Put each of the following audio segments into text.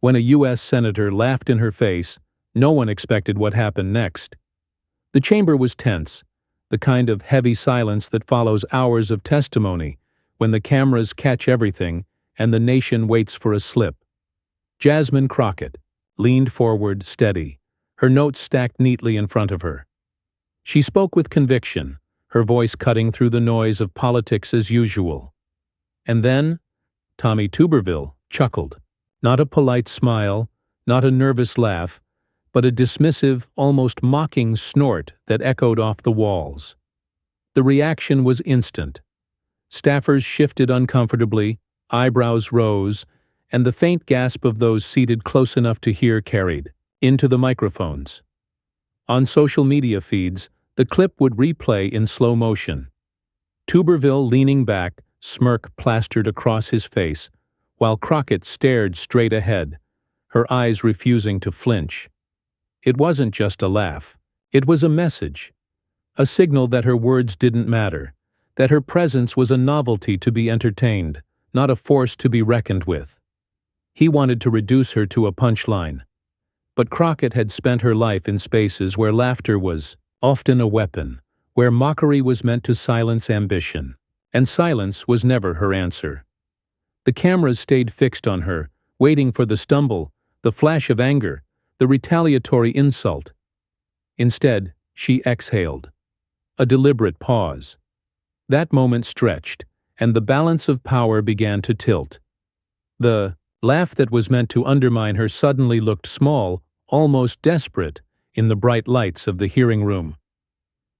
When a U.S. senator laughed in her face, no one expected what happened next. The chamber was tense, the kind of heavy silence that follows hours of testimony, when the cameras catch everything and the nation waits for a slip. Jasmine Crockett leaned forward, steady, her notes stacked neatly in front of her. She spoke with conviction, her voice cutting through the noise of politics as usual. And then, Tommy Tuberville chuckled. Not a polite smile, not a nervous laugh, but a dismissive, almost mocking snort that echoed off the walls. The reaction was instant. Staffers shifted uncomfortably, eyebrows rose, and the faint gasp of those seated close enough to hear carried into the microphones. On social media feeds, the clip would replay in slow motion. Tuberville leaning back, smirk plastered across his face, while Crockett stared straight ahead, her eyes refusing to flinch. It wasn't just a laugh. It was a message. A signal that her words didn't matter, that her presence was a novelty to be entertained, not a force to be reckoned with. He wanted to reduce her to a punchline. But Crockett had spent her life in spaces where laughter was often a weapon, where mockery was meant to silence ambition, and silence was never her answer. The cameras stayed fixed on her, waiting for the stumble, the flash of anger, the retaliatory insult. Instead, she exhaled. A deliberate pause. That moment stretched, and the balance of power began to tilt. The laugh that was meant to undermine her suddenly looked small, almost desperate, in the bright lights of the hearing room.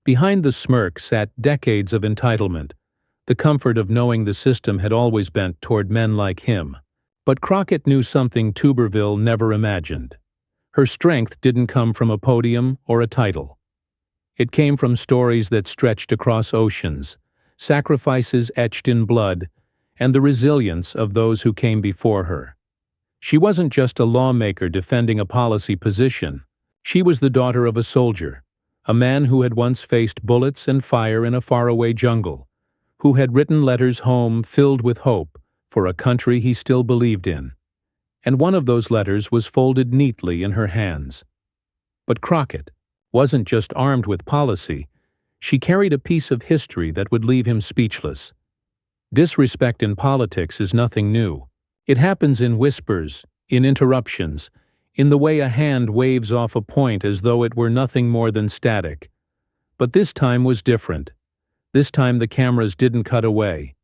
Behind the smirk sat decades of entitlement, the comfort of knowing the system had always bent toward men like him. But Crockett knew something Tuberville never imagined. Her strength didn't come from a podium or a title. It came from stories that stretched across oceans, sacrifices etched in blood, and the resilience of those who came before her. She wasn't just a lawmaker defending a policy position. She was the daughter of a soldier, a man who had once faced bullets and fire in a faraway jungle, who had written letters home filled with hope for a country he still believed in. And one of those letters was folded neatly in her hands. But Crockett wasn't just armed with policy. She carried a piece of history that would leave him speechless. Disrespect in politics is nothing new. It happens in whispers, in interruptions, in the way a hand waves off a point as though it were nothing more than static. But this time was different. This time the cameras didn't cut away.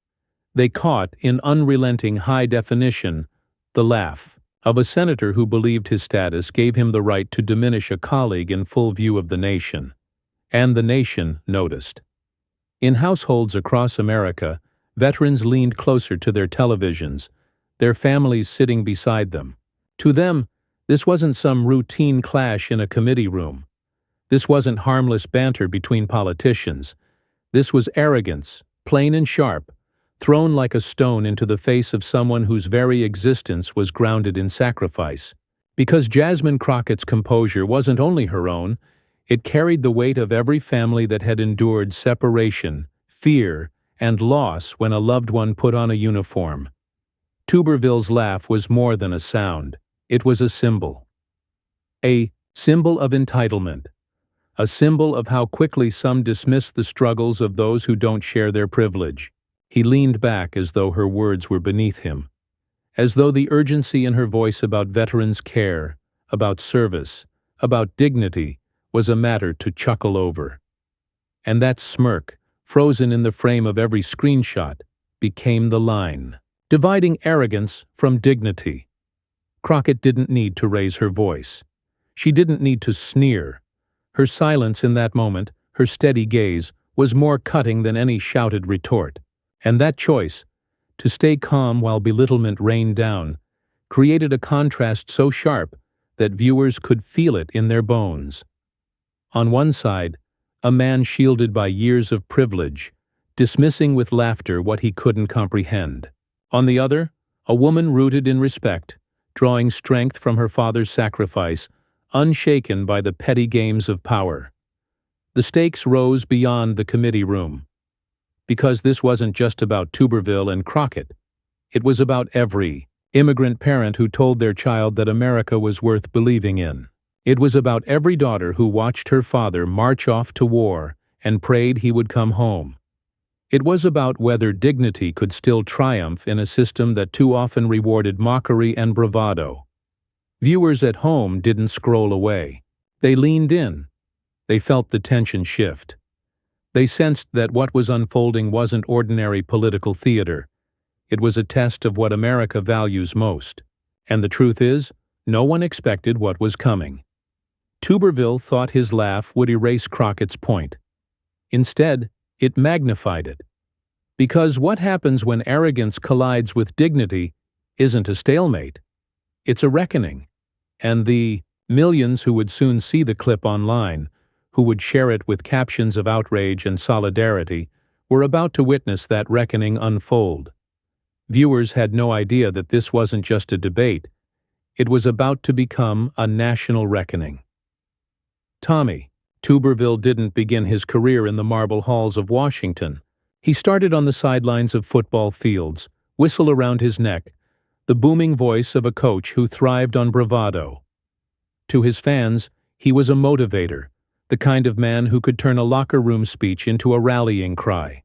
They caught, in unrelenting high definition, the laugh of a senator who believed his status gave him the right to diminish a colleague in full view of the nation. And the nation noticed. In households across America, veterans leaned closer to their televisions, their families sitting beside them. To them, this wasn't some routine clash in a committee room. This wasn't harmless banter between politicians. This was arrogance, plain and sharp, thrown like a stone into the face of someone whose very existence was grounded in sacrifice. Because Jasmine Crockett's composure wasn't only her own, it carried the weight of every family that had endured separation, fear, and loss when a loved one put on a uniform. Tuberville's laugh was more than a sound. It was a symbol. A symbol of entitlement. A symbol of how quickly some dismiss the struggles of those who don't share their privilege. He leaned back as though her words were beneath him, as though the urgency in her voice about veterans' care, about service, about dignity, was a matter to chuckle over. And that smirk, frozen in the frame of every screenshot, became the line, dividing arrogance from dignity. Crockett didn't need to raise her voice. She didn't need to sneer. Her silence in that moment, her steady gaze, was more cutting than any shouted retort. And that choice, to stay calm while belittlement rained down, created a contrast so sharp that viewers could feel it in their bones. On one side, a man shielded by years of privilege, dismissing with laughter what he couldn't comprehend. On the other, a woman rooted in respect, drawing strength from her father's sacrifice, unshaken by the petty games of power. The stakes rose beyond the committee room. Because this wasn't just about Tuberville and Crockett. It was about every immigrant parent who told their child that America was worth believing in. It was about every daughter who watched her father march off to war and prayed he would come home. It was about whether dignity could still triumph in a system that too often rewarded mockery and bravado. Viewers at home didn't scroll away. They leaned in. They felt the tension shift. They sensed that what was unfolding wasn't ordinary political theater. It was a test of what America values most. And the truth is, no one expected what was coming. Tuberville thought his laugh would erase Crockett's point. Instead, it magnified it. Because what happens when arrogance collides with dignity isn't a stalemate. It's a reckoning. And the millions who would soon see the clip online, who would share it with captions of outrage and solidarity, were about to witness that reckoning unfold. Viewers had no idea that this wasn't just a debate. It was about to become a national reckoning. Tommy Tuberville didn't begin his career in the marble halls of Washington. He started on the sidelines of football fields, whistle around his neck, the booming voice of a coach who thrived on bravado. To his fans, he was a motivator, the kind of man who could turn a locker room speech into a rallying cry.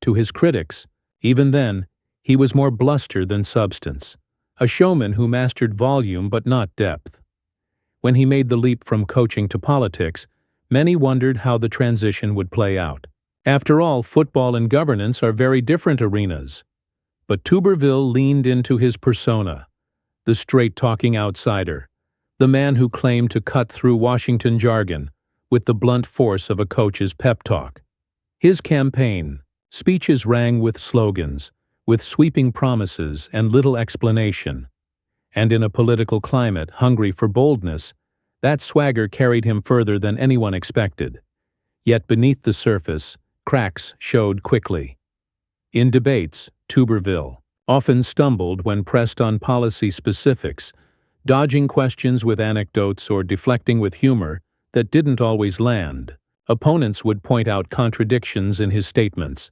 To his critics, even then, he was more bluster than substance, a showman who mastered volume but not depth. When he made the leap from coaching to politics, many wondered how the transition would play out. After all, football and governance are very different arenas. But Tuberville leaned into his persona, the straight-talking outsider, the man who claimed to cut through Washington jargon with the blunt force of a coach's pep talk. His campaign speeches rang with slogans, with sweeping promises and little explanation. And in a political climate hungry for boldness, that swagger carried him further than anyone expected. Yet beneath the surface, cracks showed quickly. In debates, Tuberville often stumbled when pressed on policy specifics, dodging questions with anecdotes or deflecting with humor that didn't always land. Opponents would point out contradictions in his statements,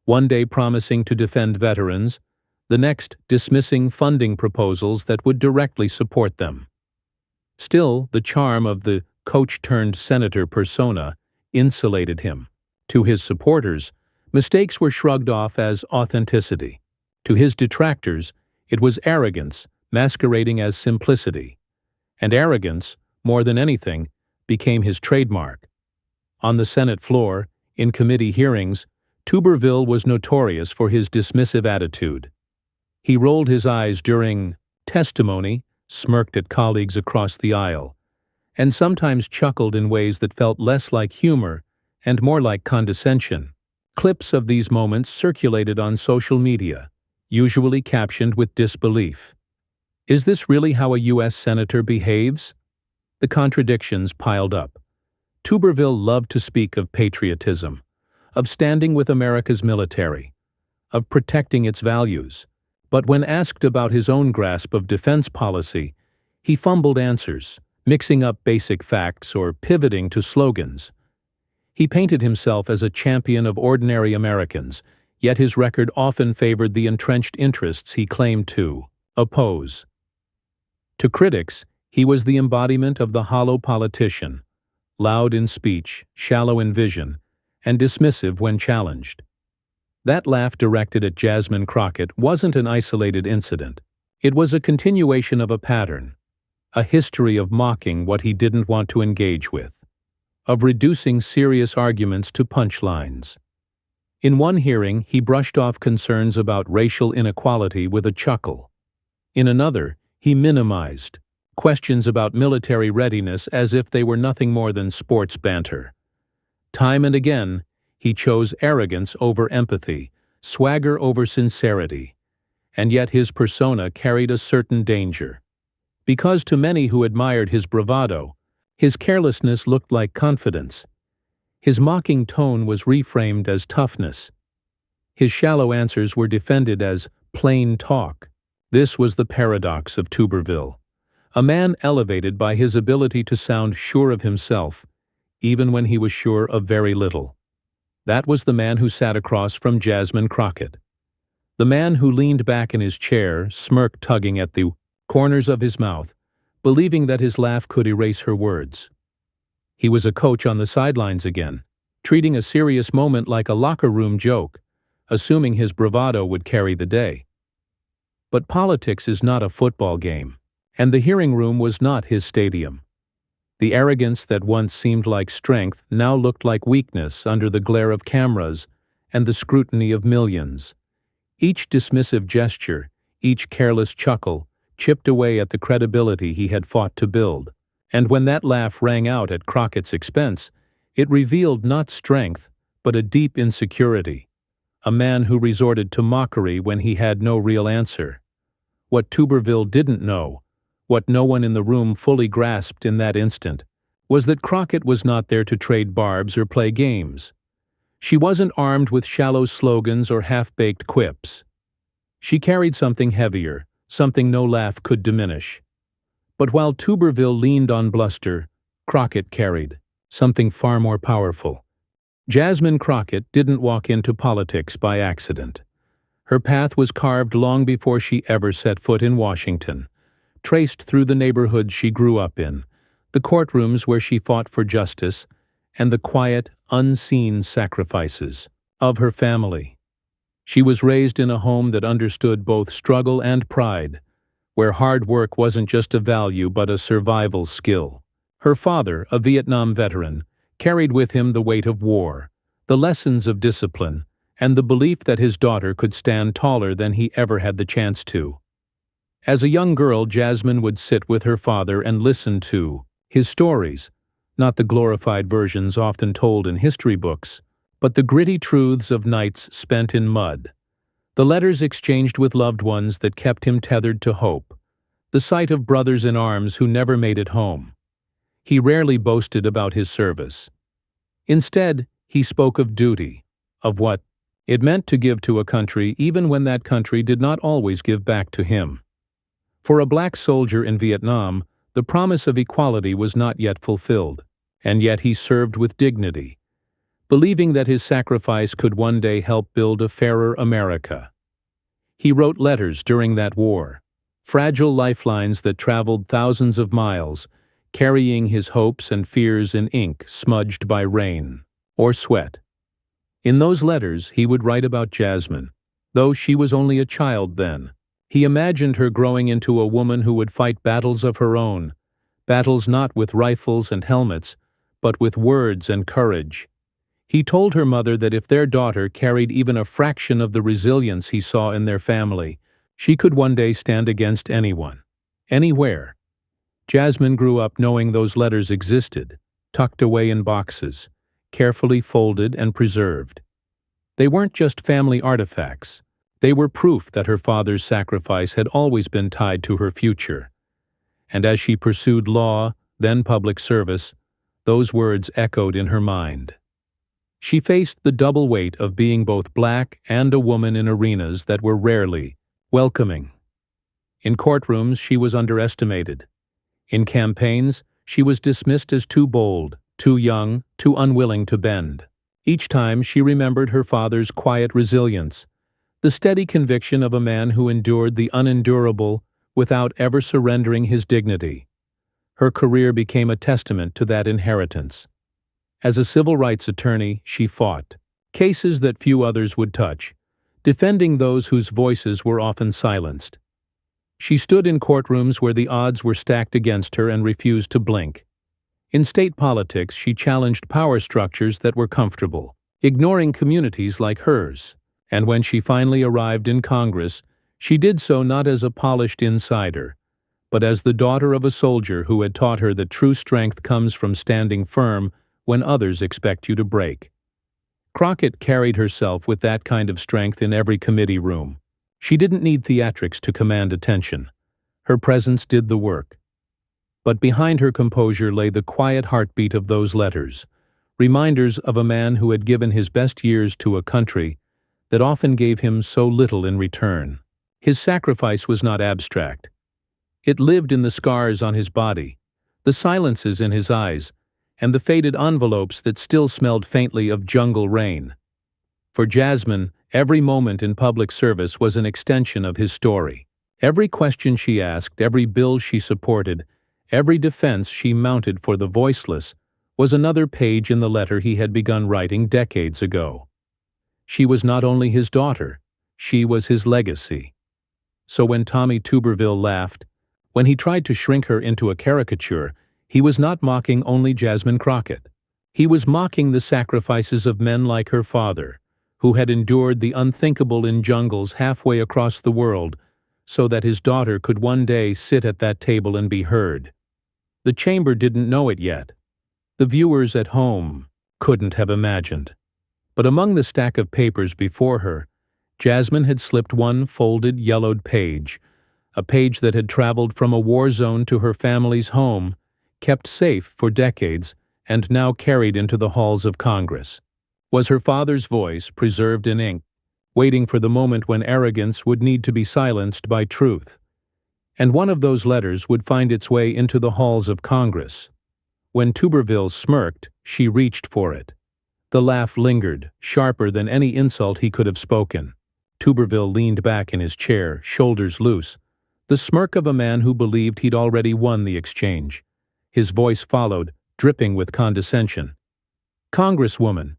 one day promising to defend veterans, the next dismissing funding proposals that would directly support them. Still, the charm of the coach-turned-senator persona insulated him. To his supporters, mistakes were shrugged off as authenticity. To his detractors, it was arrogance masquerading as simplicity. And arrogance, more than anything, became his trademark. On the Senate floor, in committee hearings, Tuberville was notorious for his dismissive attitude. He rolled his eyes during testimony, smirked at colleagues across the aisle, and sometimes chuckled in ways that felt less like humor and more like condescension. Clips of these moments circulated on social media, usually captioned with disbelief. Is this really how a U.S. senator behaves? The contradictions piled up. Tuberville loved to speak of patriotism, of standing with America's military, of protecting its values. But when asked about his own grasp of defense policy, he fumbled answers, mixing up basic facts or pivoting to slogans. He painted himself as a champion of ordinary Americans, yet his record often favored the entrenched interests he claimed to oppose. To critics, he was the embodiment of the hollow politician, loud in speech, shallow in vision, and dismissive when challenged. That laugh directed at Jasmine Crockett wasn't an isolated incident. It was a continuation of a pattern, a history of mocking what he didn't want to engage with, of reducing serious arguments to punchlines. In one hearing, he brushed off concerns about racial inequality with a chuckle. In another, he minimized questions about military readiness as if they were nothing more than sports banter. Time and again, he chose arrogance over empathy, swagger over sincerity, and yet his persona carried a certain danger. Because to many who admired his bravado, his carelessness looked like confidence. His mocking tone was reframed as toughness. His shallow answers were defended as plain talk. This was the paradox of Tuberville, a man elevated by his ability to sound sure of himself, even when he was sure of very little. That was the man who sat across from Jasmine Crockett. The man who leaned back in his chair, smirk tugging at the corners of his mouth, believing that his laugh could erase her words. He was a coach on the sidelines again, treating a serious moment like a locker room joke, assuming his bravado would carry the day. But politics is not a football game, and the hearing room was not his stadium. The arrogance that once seemed like strength now looked like weakness under the glare of cameras and the scrutiny of millions. Each dismissive gesture, each careless chuckle, chipped away at the credibility he had fought to build. And when that laugh rang out at Crockett's expense, it revealed not strength, but a deep insecurity. A man who resorted to mockery when he had no real answer. What Tuberville didn't know, what no one in the room fully grasped in that instant, was that Crockett was not there to trade barbs or play games. She wasn't armed with shallow slogans or half-baked quips. She carried something heavier, something no laugh could diminish. But while Tuberville leaned on bluster, Crockett carried something far more powerful. Jasmine Crockett didn't walk into politics by accident. Her path was carved long before she ever set foot in Washington, traced through the neighborhoods she grew up in, the courtrooms where she fought for justice, and the quiet, unseen sacrifices of her family. She was raised in a home that understood both struggle and pride, where hard work wasn't just a value but a survival skill. Her father, a Vietnam veteran, carried with him the weight of war, the lessons of discipline, and the belief that his daughter could stand taller than he ever had the chance to. As a young girl, Jasmine would sit with her father and listen to his stories, not the glorified versions often told in history books, but the gritty truths of nights spent in mud, the letters exchanged with loved ones that kept him tethered to hope, the sight of brothers in arms who never made it home. He rarely boasted about his service. Instead, he spoke of duty, of what it meant to give to a country even when that country did not always give back to him. For a black soldier in Vietnam, the promise of equality was not yet fulfilled, and yet he served with dignity, believing that his sacrifice could one day help build a fairer America. He wrote letters during that war, fragile lifelines that traveled thousands of miles, carrying his hopes and fears in ink smudged by rain or sweat. In those letters, he would write about Jasmine, though she was only a child then. He imagined her growing into a woman who would fight battles of her own, battles not with rifles and helmets, but with words and courage. He told her mother that if their daughter carried even a fraction of the resilience he saw in their family, she could one day stand against anyone, anywhere. Jasmine grew up knowing those letters existed, tucked away in boxes, carefully folded and preserved. They weren't just family artifacts. They were proof that her father's sacrifice had always been tied to her future. And as she pursued law, then public service, those words echoed in her mind. She faced the double weight of being both black and a woman in arenas that were rarely welcoming. In courtrooms, she was underestimated. In campaigns, she was dismissed as too bold, too young, too unwilling to bend. Each time she remembered her father's quiet resilience, the steady conviction of a man who endured the unendurable without ever surrendering his dignity. Her career became a testament to that inheritance. As a civil rights attorney, she fought cases that few others would touch, defending those whose voices were often silenced. She stood in courtrooms where the odds were stacked against her and refused to blink. In state politics, she challenged power structures that were comfortable, ignoring communities like hers. And when she finally arrived in Congress, she did so not as a polished insider, but as the daughter of a soldier who had taught her that true strength comes from standing firm when others expect you to break. Crockett carried herself with that kind of strength in every committee room. She didn't need theatrics to command attention. Her presence did the work. But behind her composure lay the quiet heartbeat of those letters, reminders of a man who had given his best years to a country that often gave him so little in return. His sacrifice was not abstract. It lived in the scars on his body, the silences in his eyes, and the faded envelopes that still smelled faintly of jungle rain. For Jasmine, Every moment in public service was an extension of his story. Every question she asked, every bill she supported, every defense she mounted for the voiceless was another page in the letter he had begun writing decades ago. She was not only his daughter, she was his legacy. So when Tommy Tuberville laughed, when he tried to shrink her into a caricature, he was not mocking only Jasmine Crockett. He was mocking the sacrifices of men like her father, who had endured the unthinkable in jungles halfway across the world so that his daughter could one day sit at that table and be heard. The chamber didn't know it yet. The viewers at home couldn't have imagined. But among the stack of papers before her, Jasmine had slipped one folded, yellowed page, a page that had traveled from a war zone to her family's home, kept safe for decades, and now carried into the halls of Congress. Was her father's voice preserved in ink, waiting for the moment when arrogance would need to be silenced by truth. And one of those letters would find its way into the halls of Congress. When Tuberville smirked, she reached for it. The laugh lingered, sharper than any insult he could have spoken. Tuberville leaned back in his chair, shoulders loose, the smirk of a man who believed he'd already won the exchange. His voice followed, dripping with condescension. "Congresswoman,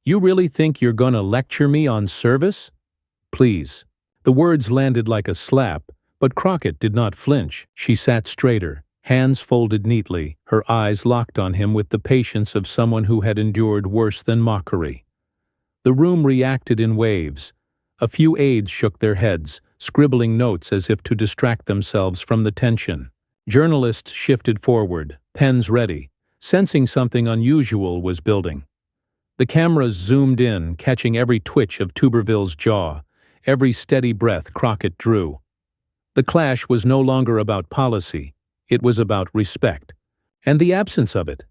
you really think you're gonna lecture me on service? Please." The words landed like a slap, but Crockett did not flinch. She sat straighter, hands folded neatly, her eyes locked on him with the patience of someone who had endured worse than mockery. The room reacted in waves. A few aides shook their heads, scribbling notes as if to distract themselves from the tension. Journalists shifted forward, pens ready, sensing something unusual was building. The cameras zoomed in, catching every twitch of Tuberville's jaw, every steady breath Crockett drew. The clash was no longer about policy, it was about respect, and the absence of it.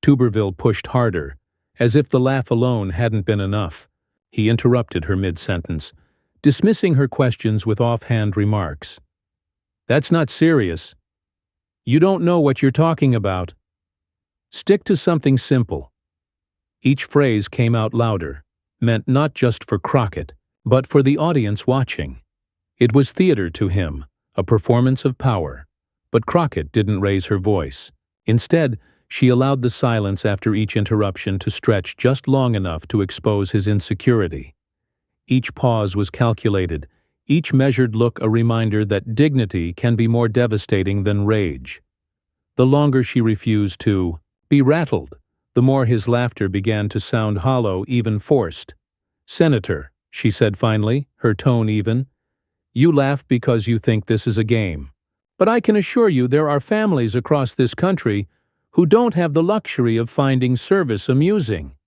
Tuberville pushed harder, as if the laugh alone hadn't been enough. He interrupted her mid-sentence, dismissing her questions with offhand remarks. "That's not serious. You don't know what you're talking about. Stick to something simple." Each phrase came out louder, meant not just for Crockett, but for the audience watching. It was theater to him, a performance of power. But Crockett didn't raise her voice. Instead, she allowed the silence after each interruption to stretch just long enough to expose his insecurity. Each pause was calculated, each measured look a reminder that dignity can be more devastating than rage. The longer she refused to be rattled, the more his laughter began to sound hollow, even forced. "Senator," she said finally, her tone even, "you laugh because you think this is a game. But I can assure you there are families across this country who don't have the luxury of finding service amusing."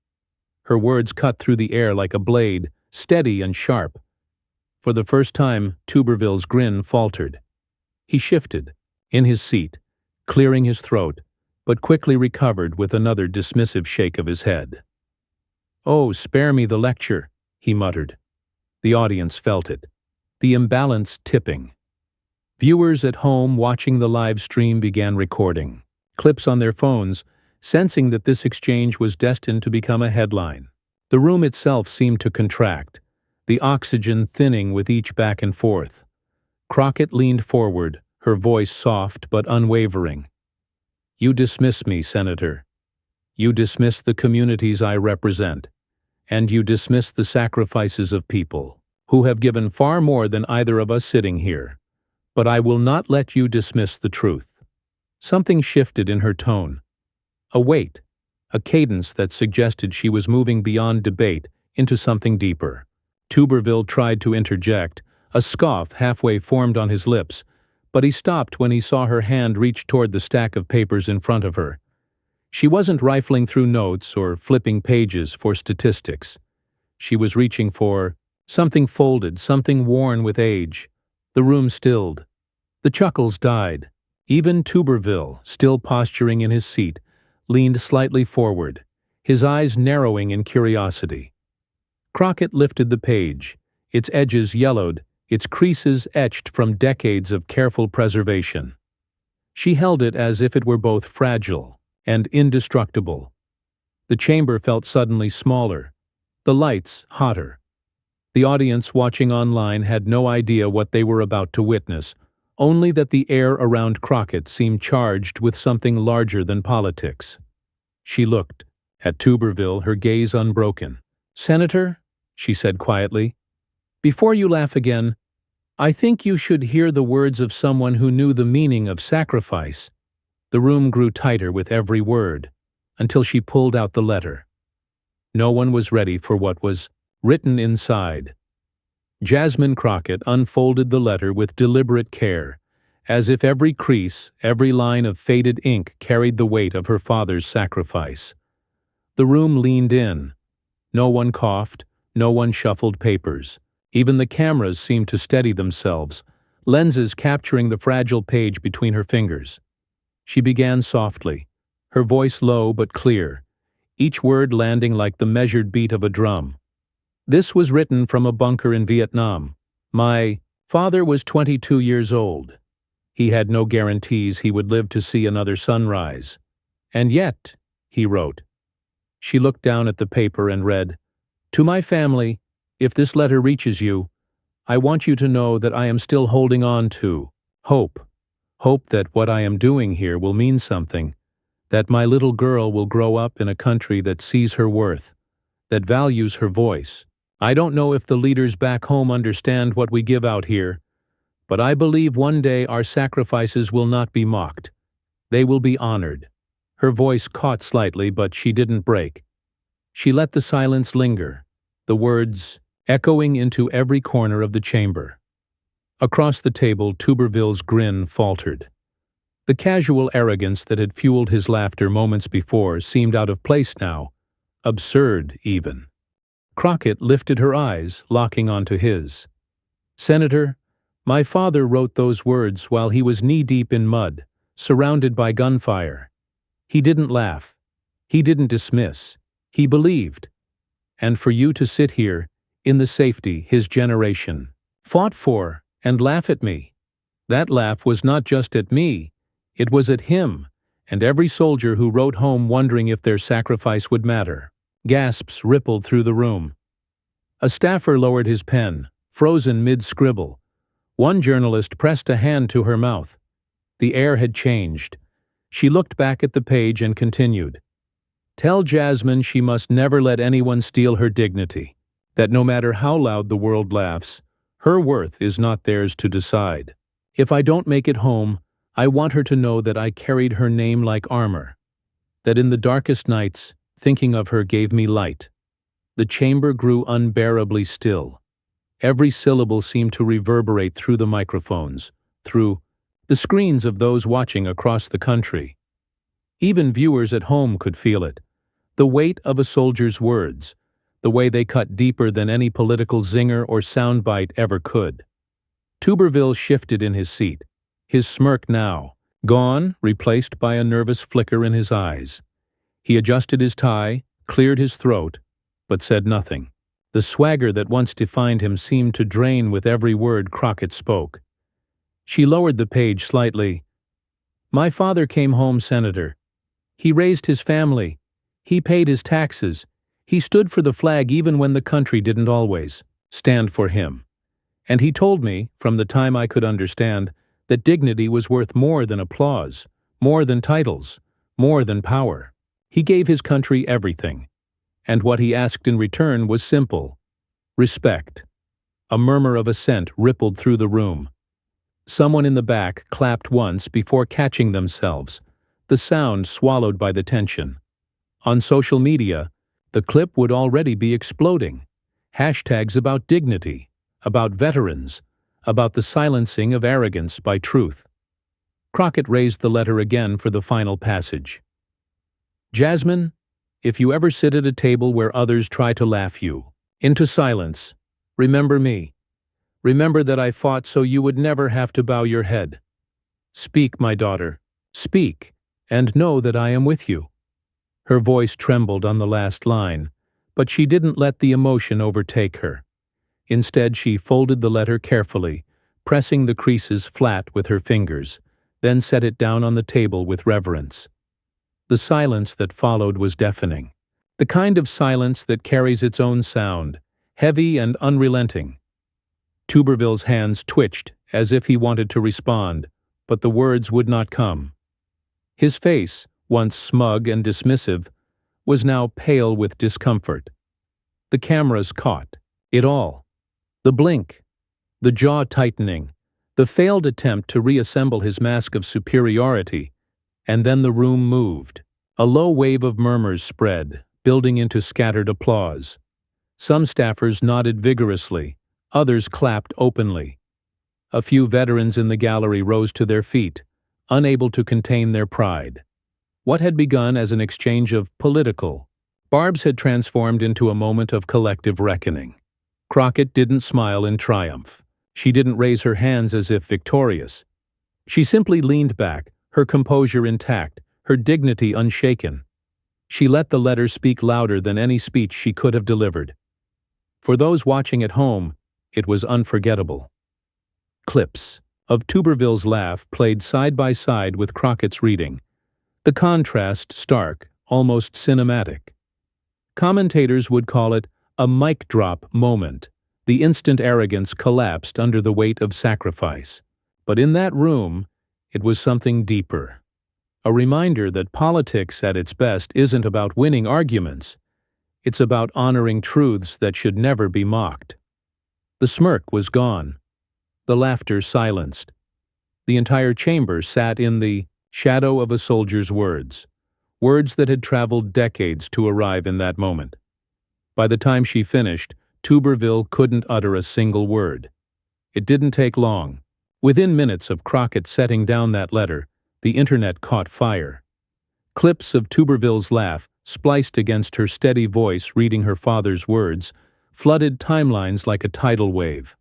Her words cut through the air like a blade, steady and sharp. For the first time, Tuberville's grin faltered. He shifted, in his seat, clearing his throat, but quickly recovered with another dismissive shake of his head. "Oh, spare me the lecture," he muttered. The audience felt it, the imbalance tipping. Viewers at home watching the live stream began recording clips on their phones, sensing that this exchange was destined to become a headline. The room itself seemed to contract, the oxygen thinning with each back and forth. Crockett leaned forward, her voice soft but unwavering. "You dismiss me, Senator. You dismiss the communities I represent, and you dismiss the sacrifices of people who have given far more than either of us sitting here. But I will not let you dismiss the truth." Something shifted in her tone. A weight, a cadence that suggested she was moving beyond debate into something deeper. Tuberville tried to interject, a scoff halfway formed on his lips, but he stopped when he saw her hand reach toward the stack of papers in front of her. She wasn't rifling through notes or flipping pages for statistics. She was reaching for something folded, something worn with age. The room stilled. The chuckles died. Even Tuberville, still posturing in his seat, leaned slightly forward, his eyes narrowing in curiosity. Crockett lifted the page, its edges yellowed, its creases etched from decades of careful preservation. She held it as if it were both fragile and indestructible. The chamber felt suddenly smaller, the lights hotter. The audience watching online had no idea what they were about to witness, only that the air around Crockett seemed charged with something larger than politics. She looked at Tuberville, her gaze unbroken. "Senator," she said quietly, "before you laugh again, I think you should hear the words of someone who knew the meaning of sacrifice." The room grew tighter with every word, until she pulled out the letter. No one was ready for what was written inside. Jasmine Crockett unfolded the letter with deliberate care, as if every crease, every line of faded ink carried the weight of her father's sacrifice. The room leaned in. No one coughed, no one shuffled papers. Even the cameras seemed to steady themselves, lenses capturing the fragile page between her fingers. She began softly, her voice low but clear, each word landing like the measured beat of a drum. This was written from a bunker in Vietnam. My father was 22 years old. He had no guarantees he would live to see another sunrise. And yet, he wrote. She looked down at the paper and read, "To my family, if this letter reaches you, I want you to know that I am still holding on to hope. Hope that what I am doing here will mean something, that my little girl will grow up in a country that sees her worth, that values her voice. I don't know if the leaders back home understand what we give out here, but I believe one day our sacrifices will not be mocked. They will be honored." Her voice caught slightly, but she didn't break. She let the silence linger, the words echoing into every corner of the chamber. Across the table, Tuberville's grin faltered. The casual arrogance that had fueled his laughter moments before seemed out of place now, absurd even. Crockett lifted her eyes, locking onto his. "Senator, my father wrote those words while he was knee-deep in mud, surrounded by gunfire. He didn't laugh. He didn't dismiss. He believed. And for you to sit here, in the safety his generation fought for, and laugh at me. That laugh was not just at me, it was at him, and every soldier who wrote home wondering if their sacrifice would matter." Gasps rippled through the room. A staffer lowered his pen, frozen mid-scribble. One journalist pressed a hand to her mouth. The air had changed. She looked back at the page and continued. "Tell Jasmine she must never let anyone steal her dignity, that no matter how loud the world laughs, her worth is not theirs to decide. If I don't make it home, I want her to know that I carried her name like armor, that in the darkest nights, thinking of her gave me light." The chamber grew unbearably still. Every syllable seemed to reverberate through the microphones, through the screens of those watching across the country. Even viewers at home could feel it, the weight of a soldier's words, the way they cut deeper than any political zinger or soundbite ever could. Tuberville shifted in his seat, his smirk now gone, replaced by a nervous flicker in his eyes. He adjusted his tie, cleared his throat, but said nothing. The swagger that once defined him seemed to drain with every word Crockett spoke. She lowered the page slightly. "My father came home, Senator. He raised his family. He paid his taxes. He stood for the flag even when the country didn't always stand for him. And he told me, from the time I could understand, that dignity was worth more than applause, more than titles, more than power. He gave his country everything. And what he asked in return was simple: respect." A murmur of assent rippled through the room. Someone in the back clapped once before catching themselves, the sound swallowed by the tension. On social media, the clip would already be exploding. Hashtags about dignity, about veterans, about the silencing of arrogance by truth. Crockett raised the letter again for the final passage. "Jasmine, if you ever sit at a table where others try to laugh you into silence, remember me. Remember that I fought so you would never have to bow your head. Speak, my daughter, speak, and know that I am with you." Her voice trembled on the last line, but she didn't let the emotion overtake her. Instead, she folded the letter carefully, pressing the creases flat with her fingers, then set it down on the table with reverence. The silence that followed was deafening, the kind of silence that carries its own sound, heavy and unrelenting. Tuberville's hands twitched as if he wanted to respond, but the words would not come. His face, once smug and dismissive, was now pale with discomfort. The cameras caught it all. The blink, the jaw tightening, the failed attempt to reassemble his mask of superiority, and then the room moved. A low wave of murmurs spread, building into scattered applause. Some staffers nodded vigorously, others clapped openly. A few veterans in the gallery rose to their feet, unable to contain their pride. What had begun as an exchange of political barbs had transformed into a moment of collective reckoning. Crockett didn't smile in triumph. She didn't raise her hands as if victorious. She simply leaned back, her composure intact, her dignity unshaken. She let the letter speak louder than any speech she could have delivered. For those watching at home, it was unforgettable. Clips of Tuberville's laugh played side by side with Crockett's reading. The contrast stark, almost cinematic. Commentators would call it a mic drop moment. The instant arrogance collapsed under the weight of sacrifice. But in that room, it was something deeper. A reminder that politics at its best isn't about winning arguments. It's about honoring truths that should never be mocked. The smirk was gone. The laughter silenced. The entire chamber sat in the shadow of a soldier's words that had traveled decades to arrive in that moment. By the time she finished, Tuberville couldn't utter a single word. It didn't take long. Within minutes of Crockett setting down that letter, the internet caught fire. Clips of Tuberville's laugh, spliced against her steady voice reading her father's words, flooded timelines like a tidal wave.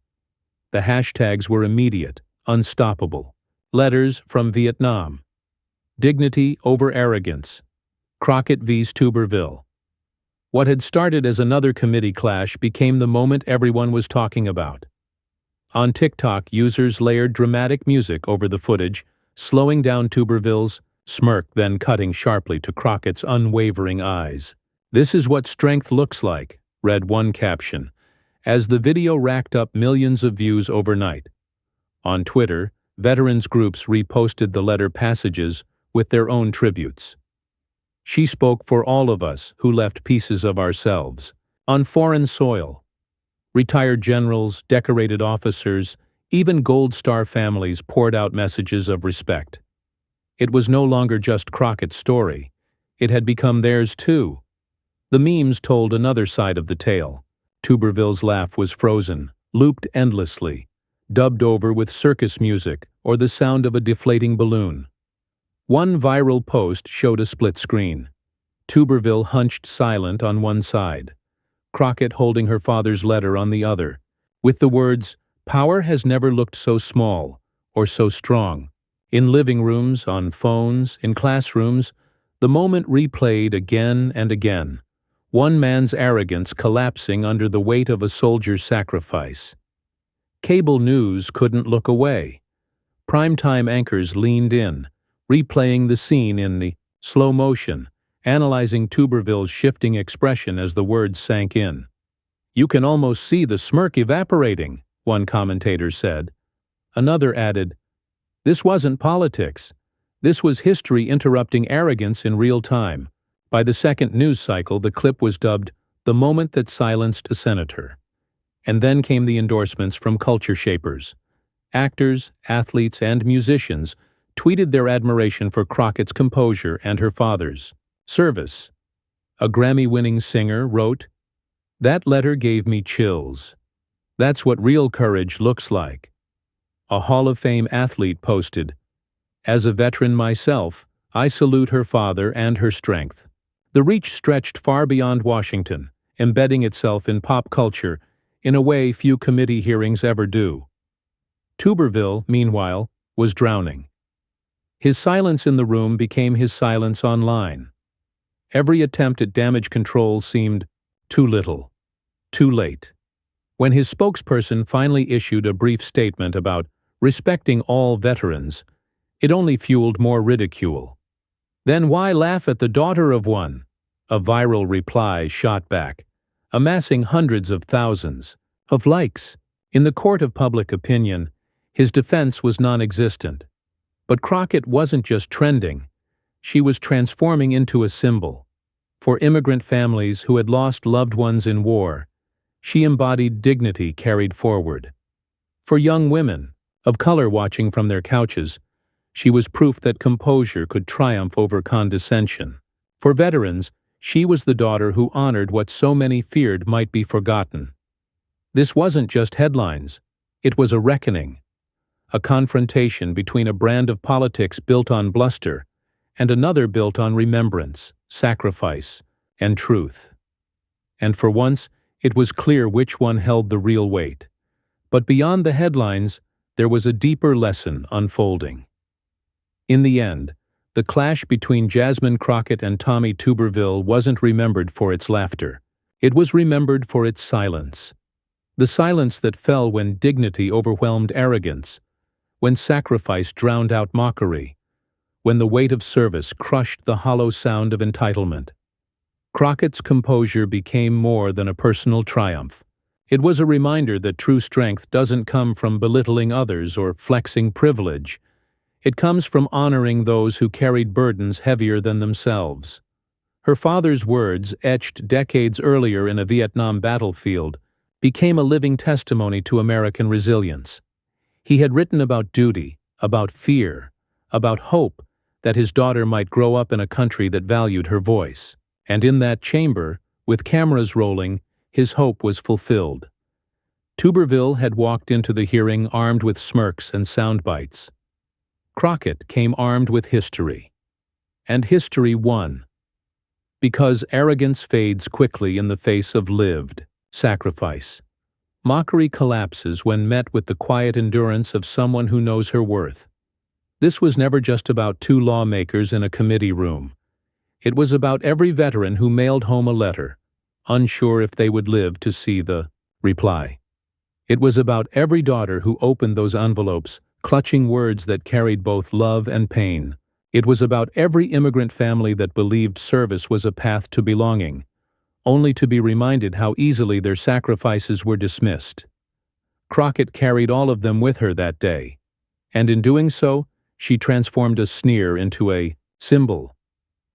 The hashtags were immediate, unstoppable. Letters from Vietnam. Dignity over arrogance. Crockett vs. Tuberville. What had started as another committee clash became the moment everyone was talking about. On TikTok, users layered dramatic music over the footage, slowing down Tuberville's smirk, then cutting sharply to Crockett's unwavering eyes. "This is what strength looks like," read one caption, as the video racked up millions of views overnight. On Twitter, veterans groups reposted the letter passages with their own tributes. "She spoke for all of us who left pieces of ourselves on foreign soil." Retired generals, decorated officers, even Gold Star families poured out messages of respect. It was no longer just Crockett's story. It had become theirs too. The memes told another side of the tale. Tuberville's laugh was frozen, looped endlessly, dubbed over with circus music or the sound of a deflating balloon. One viral post showed a split screen. Tuberville hunched silent on one side, Crockett holding her father's letter on the other, with the words, "Power has never looked so small or so strong." In living rooms, on phones, in classrooms, the moment replayed again and again. One man's arrogance collapsing under the weight of a soldier's sacrifice. Cable news couldn't look away. Primetime anchors leaned in, replaying the scene in the slow motion, analyzing Tuberville's shifting expression as the words sank in. "You can almost see the smirk evaporating," one commentator said. Another added, "This wasn't politics. This was history interrupting arrogance in real time." By the second news cycle, the clip was dubbed "the moment that silenced a senator." And then came the endorsements from culture shapers. Actors, athletes, and musicians tweeted their admiration for Crockett's composure and her father's service. A Grammy-winning singer wrote, "That letter gave me chills. That's what real courage looks like." A Hall of Fame athlete posted, "As a veteran myself, I salute her father and her strength." The reach stretched far beyond Washington, embedding itself in pop culture in a way few committee hearings ever do. Tuberville, meanwhile, was drowning. His silence in the room became his silence online. Every attempt at damage control seemed too little, too late. When his spokesperson finally issued a brief statement about respecting all veterans, it only fueled more ridicule. "Then why laugh at the daughter of one?" a viral reply shot back. amassing hundreds of thousands of likes. In the court of public opinion, his defense was non-existent. But Crockett wasn't just trending, she was transforming into a symbol. For immigrant families who had lost loved ones in war, she embodied dignity carried forward. For young women, of color watching from their couches, she was proof that composure could triumph over condescension. For veterans, she was the daughter who honored what so many feared might be forgotten. This wasn't just headlines, it was a reckoning, a confrontation between a brand of politics built on bluster and another built on remembrance, sacrifice, and truth. And for once, it was clear which one held the real weight. But beyond the headlines, there was a deeper lesson unfolding. In the end, the clash between Jasmine Crockett and Tommy Tuberville wasn't remembered for its laughter. It was remembered for its silence. The silence that fell when dignity overwhelmed arrogance, when sacrifice drowned out mockery, when the weight of service crushed the hollow sound of entitlement. Crockett's composure became more than a personal triumph. It was a reminder that true strength doesn't come from belittling others or flexing privilege. It comes from honoring those who carried burdens heavier than themselves. Her father's words, etched decades earlier in a Vietnam battlefield, became a living testimony to American resilience. He had written about duty, about fear, about hope that his daughter might grow up in a country that valued her voice. And in that chamber, with cameras rolling, his hope was fulfilled. Tuberville had walked into the hearing armed with smirks and sound bites. Crockett came armed with history. And history won. Because arrogance fades quickly in the face of lived sacrifice. Mockery collapses when met with the quiet endurance of someone who knows her worth. This was never just about two lawmakers in a committee room. It was about every veteran who mailed home a letter, unsure if they would live to see the reply. It was about every daughter who opened those envelopes, clutching words that carried both love and pain. It was about every immigrant family that believed service was a path to belonging, only to be reminded how easily their sacrifices were dismissed. Crockett carried all of them with her that day, and in doing so, she transformed a sneer into a symbol.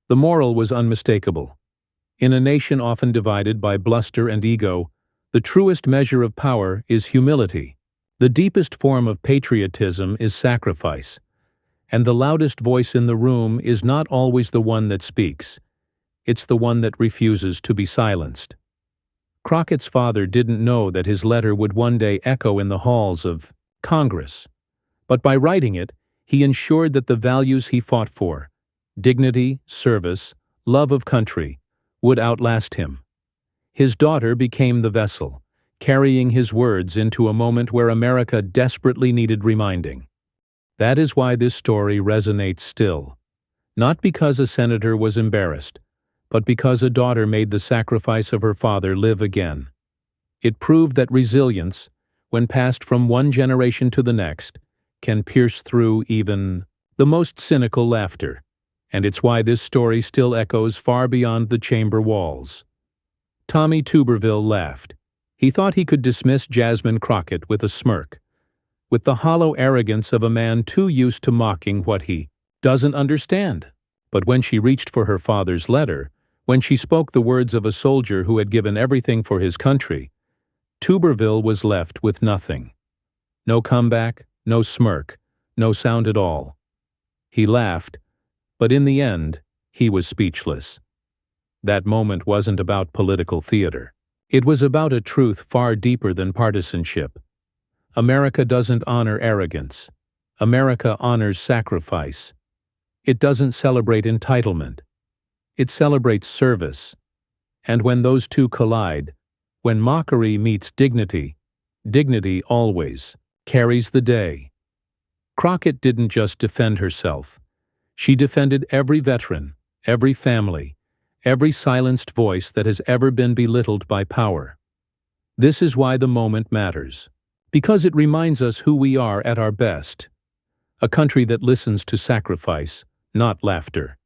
The moral was unmistakable. In a nation often divided by bluster and ego, the truest measure of power is humility. The deepest form of patriotism is sacrifice, and the loudest voice in the room is not always the one that speaks. It's the one that refuses to be silenced. Crockett's father didn't know that his letter would one day echo in the halls of Congress, but by writing it, he ensured that the values he fought for, dignity, service, love of country, would outlast him. His daughter became the vessel, carrying his words into a moment where America desperately needed reminding. That is why this story resonates still. Not because a senator was embarrassed, but because a daughter made the sacrifice of her father live again. It proved that resilience, when passed from one generation to the next, can pierce through even the most cynical laughter. And it's why this story still echoes far beyond the chamber walls. Tommy Tuberville laughed. He thought he could dismiss Jasmine Crockett with a smirk, with the hollow arrogance of a man too used to mocking what he doesn't understand. But when she reached for her father's letter, when she spoke the words of a soldier who had given everything for his country, Tuberville was left with nothing. No comeback, no smirk, no sound at all. He laughed, but in the end, he was speechless. That moment wasn't about political theater. It was about a truth far deeper than partisanship. America doesn't honor arrogance. America honors sacrifice. It doesn't celebrate entitlement. It celebrates service. And when those two collide, when mockery meets dignity, dignity always carries the day. Crockett didn't just defend herself. She defended every veteran, every family, every silenced voice that has ever been belittled by power. This is why the moment matters. Because it reminds us who we are at our best. A country that listens to sacrifice, not laughter.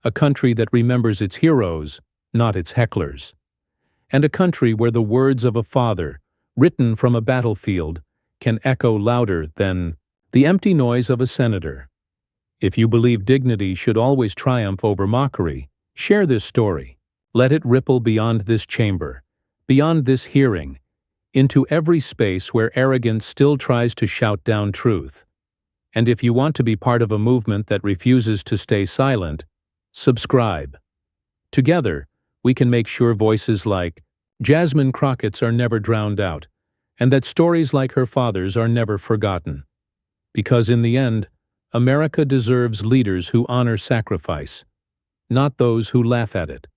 A country that remembers its heroes, not its hecklers. and a country where the words of a father, written from a battlefield, can echo louder than the empty noise of a senator. If you believe dignity should always triumph over mockery, share this story. Let it ripple beyond this chamber, beyond this hearing, into every space where arrogance still tries to shout down truth. And if you want to be part of a movement that refuses to stay silent, subscribe. Together, we can make sure voices like Jasmine Crockett's are never drowned out, and that stories like her father's are never forgotten. Because in the end, America deserves leaders who honor sacrifice, not those who laugh at it.